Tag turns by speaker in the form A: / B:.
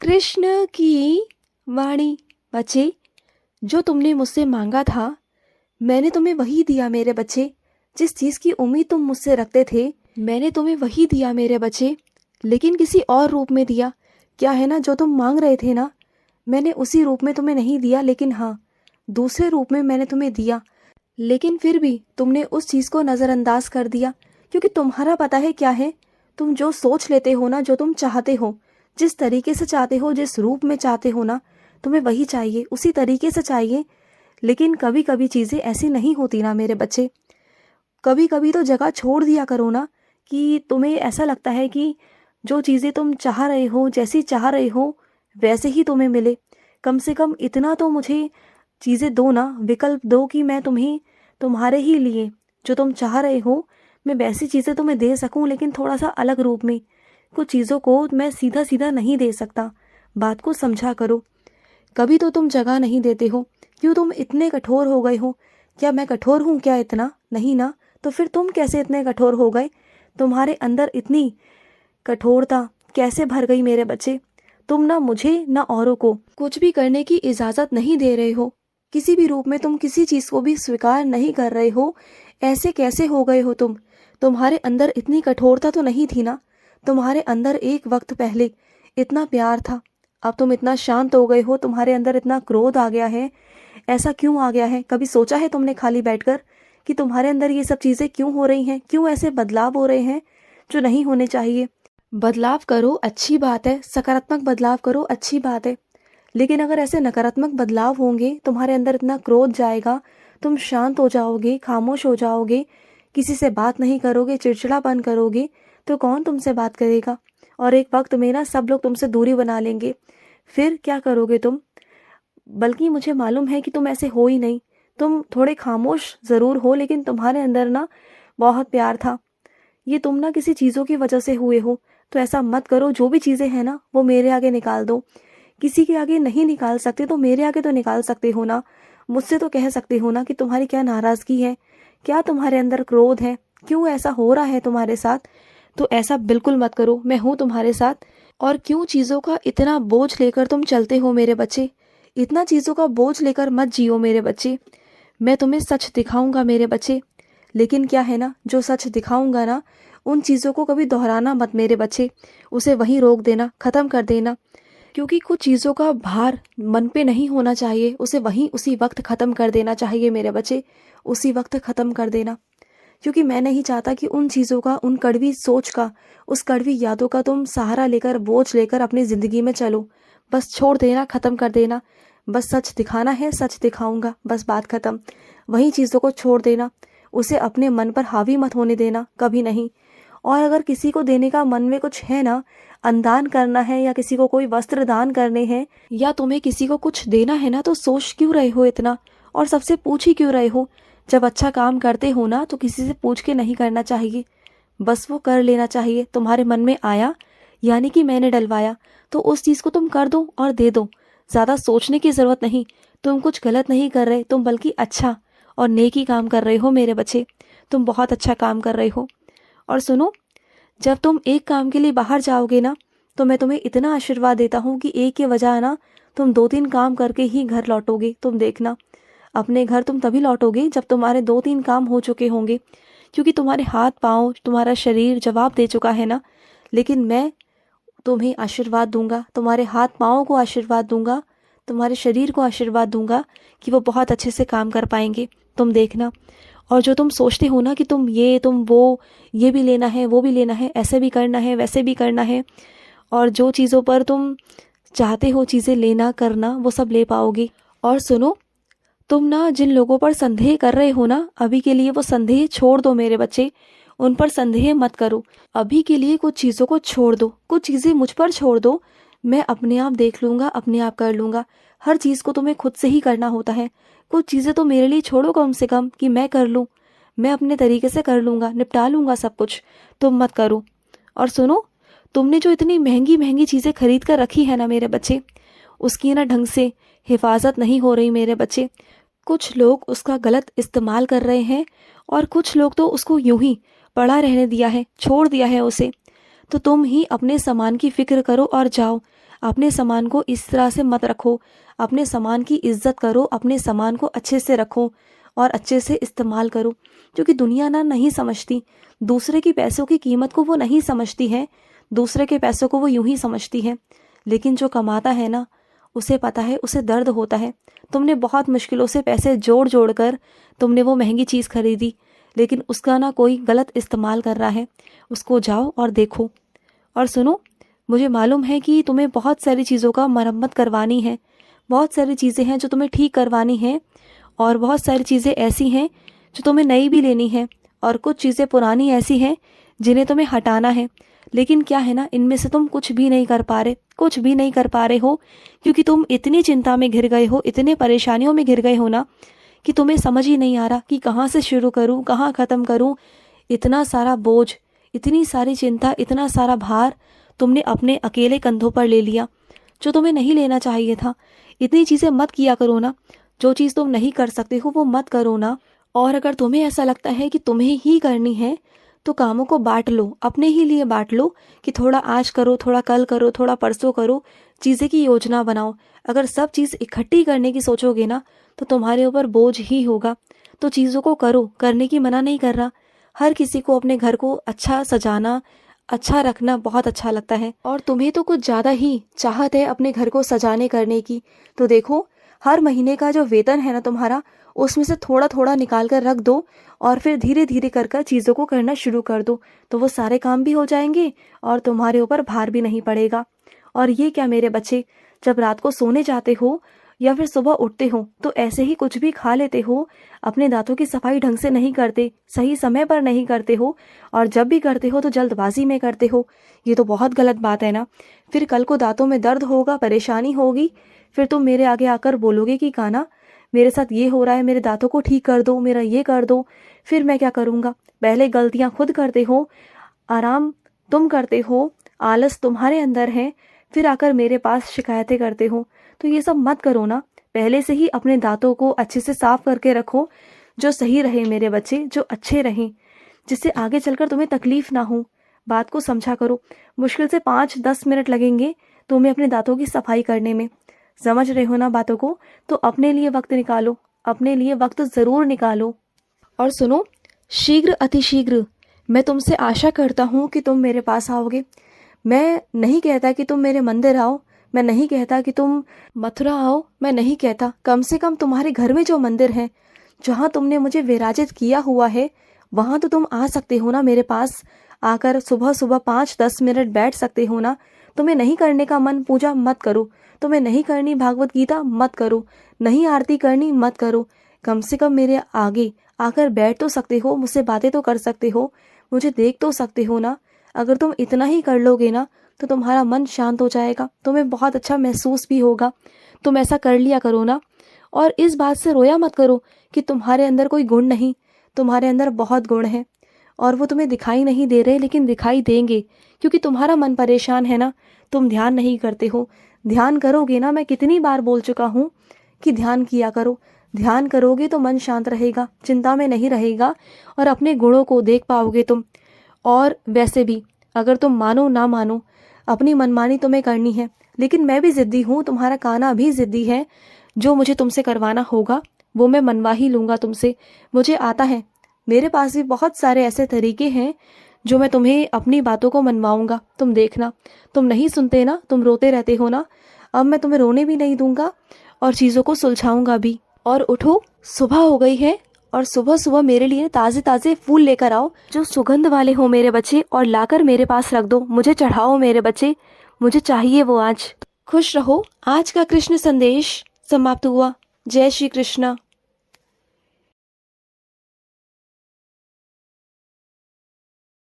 A: कृष्ण की वाणी। बच्चे, जो तुमने मुझसे मांगा था मैंने तुम्हें वही दिया मेरे बच्चे। जिस चीज़ की उम्मीद तुम मुझसे रखते थे मैंने तुम्हें वही दिया मेरे बच्चे, लेकिन किसी और रूप में दिया। क्या है ना, जो तुम मांग रहे थे ना, मैंने उसी रूप में तुम्हें नहीं दिया, लेकिन हाँ, दूसरे रूप में मैंने तुम्हें दिया। लेकिन फिर भी तुमने उस चीज़ को नज़रअंदाज कर दिया, क्योंकि तुम्हारा पता है क्या है। तुम जो सोच लेते हो ना, जो तुम चाहते हो, जिस तरीके से चाहते हो, जिस रूप में चाहते हो ना, तुम्हें वही चाहिए, उसी तरीके से चाहिए। लेकिन कभी कभी चीज़ें ऐसी नहीं होती ना मेरे बच्चे। कभी कभी तो जगह छोड़ दिया करो ना, कि तुम्हें ऐसा लगता है कि जो चीज़ें तुम चाह रहे हो, जैसी चाह रहे हो, वैसे ही तुम्हें मिले। कम से कम इतना तो मुझे चीज़ें दो ना, विकल्प दो कि मैं तुम्हें तुम्हारे ही लिए जो तुम चाह रहे हो, मैं वैसी चीज़ें तुम्हें दे सकूं, लेकिन थोड़ा सा अलग रूप में। कुछ चीज़ों को मैं सीधा सीधा नहीं दे सकता, बात को समझा करो। कभी तो तुम जगह नहीं देते हो, क्यों तुम इतने कठोर हो गए हो? क्या मैं कठोर हूँ क्या इतना? नहीं ना। तो फिर तुम कैसे इतने कठोर हो गए? तुम्हारे अंदर इतनी कठोरता कैसे भर गई मेरे बच्चे? तुम ना मुझे ना औरों को कुछ भी करने की इजाजत नहीं दे रहे हो। किसी भी रूप में तुम किसी चीज को भी स्वीकार नहीं कर रहे हो। ऐसे कैसे हो गए हो तुम? तुम्हारे अंदर इतनी कठोरता तो नहीं थी ना। तुम्हारे अंदर एक वक्त पहले इतना प्यार था, अब तुम इतना शांत हो गए हो, तुम्हारे अंदर इतना क्रोध आ गया है। ऐसा क्यों आ गया है? कभी सोचा है तुमने खाली बैठकर कि तुम्हारे अंदर ये सब चीजें क्यों हो रही हैं? क्यों ऐसे बदलाव हो रहे हैं जो नहीं होने चाहिए? बदलाव करो, अच्छी बात है, सकारात्मक बदलाव करो, अच्छी बात है। लेकिन अगर ऐसे नकारात्मक बदलाव होंगे, तुम्हारे अंदर इतना क्रोध जाएगा, तुम शांत हो जाओगे, खामोश हो जाओगे, किसी से बात नहीं करोगे, चिड़चिड़ापन करोगे, तो कौन तुमसे बात करेगा? और एक वक्त में ना सब लोग तुमसे दूरी बना लेंगे। फिर क्या करोगे तुम? बल्कि मुझे मालूम है कि तुम ऐसे हो ही नहीं। तुम थोड़े खामोश ज़रूर हो, लेकिन तुम्हारे अंदर ना बहुत प्यार था। ये तुम ना किसी चीज़ों की वजह से हुए हो, तो ऐसा मत करो। जो भी चीज़ें हैं ना, वो मेरे आगे निकाल दो। किसी के आगे नहीं निकाल सकते तो मेरे आगे तो निकाल सकते हो ना। मुझसे तो कह सकते हो ना कि तुम्हारी क्या नाराज़गी है, क्या तुम्हारे अंदर क्रोध है, क्यों ऐसा हो रहा है तुम्हारे साथ। तो ऐसा बिल्कुल मत करो, मैं हूँ तुम्हारे साथ। और क्यों चीज़ों का इतना बोझ लेकर तुम चलते हो मेरे बच्चे? इतना चीज़ों का बोझ लेकर मत जियो मेरे बच्चे। मैं तुम्हें सच दिखाऊंगा मेरे बच्चे। लेकिन क्या है ना, जो सच दिखाऊंगा ना, उन चीज़ों को कभी दोहराना मत मेरे बच्चे। उसे वहीं रोक देना, ख़त्म कर देना। क्योंकि कुछ चीज़ों का भार मन पे नहीं होना चाहिए, उसे वहीं उसी वक्त ख़त्म कर देना चाहिए मेरे बच्चे। उसी वक्त ख़त्म कर देना। क्योंकि मैं नहीं चाहता कि उन चीज़ों का, उन कड़वी सोच का, उस कड़वी यादों का तुम सहारा लेकर, बोझ लेकर अपनी ज़िंदगी में चलो। बस छोड़ देना, ख़त्म कर देना। बस सच दिखाना है, सच दिखाऊंगा, बस बात ख़त्म। वही चीज़ों को छोड़ देना, उसे अपने मन पर हावी मत होने देना, कभी नहीं। और अगर किसी को देने का मन में कुछ है ना, अनदान करना है या किसी को कोई वस्त्र दान करने हैं, या तुम्हें किसी को कुछ देना है ना, तो सोच क्यों रहे हो इतना? और सबसे पूछ ही क्यों रहे हो? जब अच्छा काम करते हो ना, तो किसी से पूछ के नहीं करना चाहिए, बस वो कर लेना चाहिए। तुम्हारे मन में आया, यानी कि मैंने डलवाया, तो उस चीज़ को तुम कर दो और दे दो। ज़्यादा सोचने की ज़रूरत नहीं। तुम कुछ गलत नहीं कर रहे, तुम बल्कि अच्छा और नेकी काम कर रहे हो मेरे बच्चे। तुम बहुत अच्छा काम कर रहे हो। और सुनो, जब तुम एक काम के लिए बाहर जाओगे ना, तो मैं तुम्हें इतना आशीर्वाद देता हूँ कि एक के बजाय ना तुम 2-3 काम करके ही घर लौटोगे। तुम देखना, अपने घर तुम तभी लौटोगे जब तुम्हारे 2-3 काम हो चुके होंगे, क्योंकि तुम्हारे हाथ पाँव, तुम्हारा शरीर जवाब दे चुका है ना। लेकिन मैं तुम्हें आशीर्वाद दूंगा, तुम्हारे हाथ पाँव को आशीर्वाद दूंगा, तुम्हारे शरीर को आशीर्वाद दूंगा कि वो बहुत अच्छे से काम कर पाएंगे। तुम देखना। और जो तुम सोचते हो ना कि तुम ये, तुम वो, ये भी लेना है, वो भी लेना है, ऐसे भी करना है, वैसे भी करना है, और जो चीज़ों पर तुम चाहते हो चीज़ें लेना करना, वो सब ले पाओगे। और सुनो, तुम ना जिन लोगों पर संदेह कर रहे हो ना, अभी के लिए वो संदेह छोड़ दो मेरे बच्चे। उन पर संदेह मत करो। अभी के लिए कुछ चीज़ों को छोड़ दो, कुछ चीज़ें मुझ पर छोड़ दो। मैं अपने आप देख लूँगा, अपने आप कर लूँगा। हर चीज़ को तुम्हें खुद से ही करना होता है। कुछ चीज़ें तो मेरे लिए छोड़ो कम से कम, कि मैं कर लूँ। मैं अपने तरीके से कर लूँगा, निपटा लूँगा सब कुछ। तुम मत करो। और सुनो, तुमने जो इतनी महंगी महंगी चीज़ें खरीद कर रखी है ना मेरे बच्चे, उसकी ना ढंग से हिफाजत नहीं हो रही मेरे बच्चे। कुछ लोग उसका गलत इस्तेमाल कर रहे हैं, और कुछ लोग तो उसको यूं ही पड़ा रहने दिया है, छोड़ दिया है उसे। तो तुम ही अपने सामान की फिक्र करो और जाओ। अपने सामान को इस तरह से मत रखो, अपने सामान की इज्जत करो, अपने सामान को अच्छे से रखो और अच्छे से इस्तेमाल करो। क्योंकि दुनिया ना नहीं समझती, दूसरे की पैसों की कीमत को वो नहीं समझती है, दूसरे के पैसों को वो यूं ही समझती है। लेकिन जो कमाता है ना, उसे पता है, उसे दर्द होता है। तुमने बहुत मुश्किलों से पैसे जोड़ जोड़ कर तुमने वो महंगी चीज़ खरीदी, लेकिन उसका ना कोई गलत इस्तेमाल कर रहा है। उसको जाओ और देखो। और सुनो, मुझे मालूम है कि तुम्हें बहुत सारी चीज़ों का मरम्मत करवानी है, बहुत सारी चीज़ें हैं जो तुम्हें ठीक करवानी है, और बहुत सारी चीज़ें ऐसी हैं जो तुम्हें नई भी लेनी है, और कुछ चीज़ें पुरानी ऐसी हैं जिन्हें तुम्हें हटाना है। लेकिन क्या है ना, इनमें से तुम कुछ भी नहीं कर पा रहे, कुछ भी नहीं कर पा रहे हो, क्योंकि तुम इतनी चिंता में घिर गए हो, इतने परेशानियों में घिर गए हो ना, कि तुम्हें समझ ही नहीं आ रहा कि कहाँ से शुरू करूँ, कहाँ ख़त्म करूँ। इतना सारा बोझ, इतनी सारी चिंता, इतना सारा भार तुमने अपने अकेले कंधों पर ले लिया, जो तुम्हें नहीं लेना चाहिए था। इतनी चीज़ें मत किया करो ना, जो चीज़ तुम नहीं कर सकते हो वो मत करो ना। और अगर तुम्हें ऐसा लगता है कि तुम्हें ही करनी है, तो कामों को बांट लो, अपने ही लिए बांट लो, कि थोड़ा आज करो, थोड़ा कल करो, थोड़ा परसों करो। चीज़ें की योजना बनाओ। अगर सब चीज़ इकट्ठी करने की सोचोगे ना, तो तुम्हारे ऊपर बोझ ही होगा। तो चीज़ों को करो, करने की मना नहीं कर रहा। हर किसी को अपने घर को अच्छा सजाना, अच्छा रखना बहुत अच्छा लगता है, और तुम्हें तो कुछ ज़्यादा ही चाहत है अपने घर को सजाने करने की। तो देखो, हर महीने का जो वेतन है ना तुम्हारा, उसमें से थोड़ा थोड़ा निकाल कर रख दो, और फिर धीरे धीरे कर कर चीज़ों को करना शुरू कर दो। तो वो सारे काम भी हो जाएंगे और तुम्हारे ऊपर भार भी नहीं पड़ेगा। और ये क्या मेरे बच्चे, जब रात को सोने जाते हो या फिर सुबह उठते हो, तो ऐसे ही कुछ भी खा लेते हो, अपने दांतों की सफाई ढंग से नहीं करते, सही समय पर नहीं करते हो, और जब भी करते हो तो जल्दबाजी में करते हो। ये तो बहुत गलत बात है ना। फिर कल को दांतों में दर्द होगा, परेशानी होगी, फिर तुम मेरे आगे आकर बोलोगे कि काना, मेरे साथ ये हो रहा है, मेरे दांतों को ठीक कर दो, मेरा ये कर दो। फिर मैं क्या करूँगा? पहले गलतियाँ खुद करते हो, आराम तुम करते हो, आलस तुम्हारे अंदर है, फिर आकर मेरे पास शिकायतें करते हो। तो ये सब मत करो ना। पहले से ही अपने दांतों को अच्छे से साफ करके रखो, जो सही रहे मेरे बच्चे, जो अच्छे रहें, जिससे आगे चलकर तुम्हें तकलीफ ना हो। बात को समझा करो। मुश्किल से 5-10 मिनट लगेंगे तुम्हें अपने दांतों की सफाई करने में। समझ रहे हो ना बातों को? तो अपने लिए वक्त निकालो, अपने लिए वक्त ज़रूर निकालो। और सुनो, शीघ्र अतिशीघ्र मैं तुमसे आशा करता हूँ कि तुम मेरे पास आओगे। मैं नहीं कहता कि तुम मेरे मंदिर आओ, मैं नहीं कहता कि तुम मथुरा आओ, मैं नहीं कहता। कम से कम तुम्हारे घर में जो मंदिर है, जहाँ तुमने मुझे विराजित किया हुआ है, वहाँ तो तुम आ सकते हो ना मेरे पास। आकर सुबह सुबह 5-10 मिनट बैठ सकते हो ना। तुम्हें नहीं करने का मन, पूजा मत करो। तुम्हें नहीं करनी भागवत गीता, मत करो। नहीं आरती करनी, मत करो। कम से कम मेरे आगे आकर बैठ तो सकते हो, मुझसे बातें तो कर सकते हो, मुझे देख तो सकते हो ना। अगर तुम इतना ही कर लोगे ना, तो तुम्हारा मन शांत हो जाएगा, तुम्हें बहुत अच्छा महसूस भी होगा। तुम ऐसा कर लिया करो ना। और इस बात से रोया मत करो कि तुम्हारे अंदर कोई गुण नहीं। तुम्हारे अंदर बहुत गुण हैं, और वो तुम्हें दिखाई नहीं दे रहे, लेकिन दिखाई देंगे, क्योंकि तुम्हारा मन परेशान है ना। तुम ध्यान नहीं करते हो। ध्यान करोगे ना, मैं कितनी बार बोल चुका हूँ कि ध्यान किया करो। ध्यान करोगे तो मन शांत रहेगा, चिंता में नहीं रहेगा, और अपने गुणों को देख पाओगे तुम। और वैसे भी अगर तुम मानो ना मानो, अपनी मनमानी तुम्हें करनी है, लेकिन मैं भी ज़िद्दी हूँ, तुम्हारा काना भी ज़िद्दी है। जो मुझे तुमसे करवाना होगा वो मैं मनवा ही लूँगा तुमसे। मुझे आता है, मेरे पास भी बहुत सारे ऐसे तरीके हैं जो मैं तुम्हें अपनी बातों को मनवाऊँगा। तुम देखना, तुम नहीं सुनते ना, तुम रोते रहते हो ना। अब मैं तुम्हें रोने भी नहीं दूँगा, और चीज़ों को सुलझाऊँगा भी। और उठो, सुबह हो गई है, और सुबह सुबह मेरे लिए ताज़े ताज़े फूल लेकर आओ, जो सुगंध वाले हो मेरे बच्चे, और लाकर मेरे पास रख दो। मुझे चढ़ाओ मेरे बच्चे, मुझे चाहिए वो आज। खुश रहो। आज का कृष्ण संदेश समाप्त हुआ। जय श्री कृष्ण।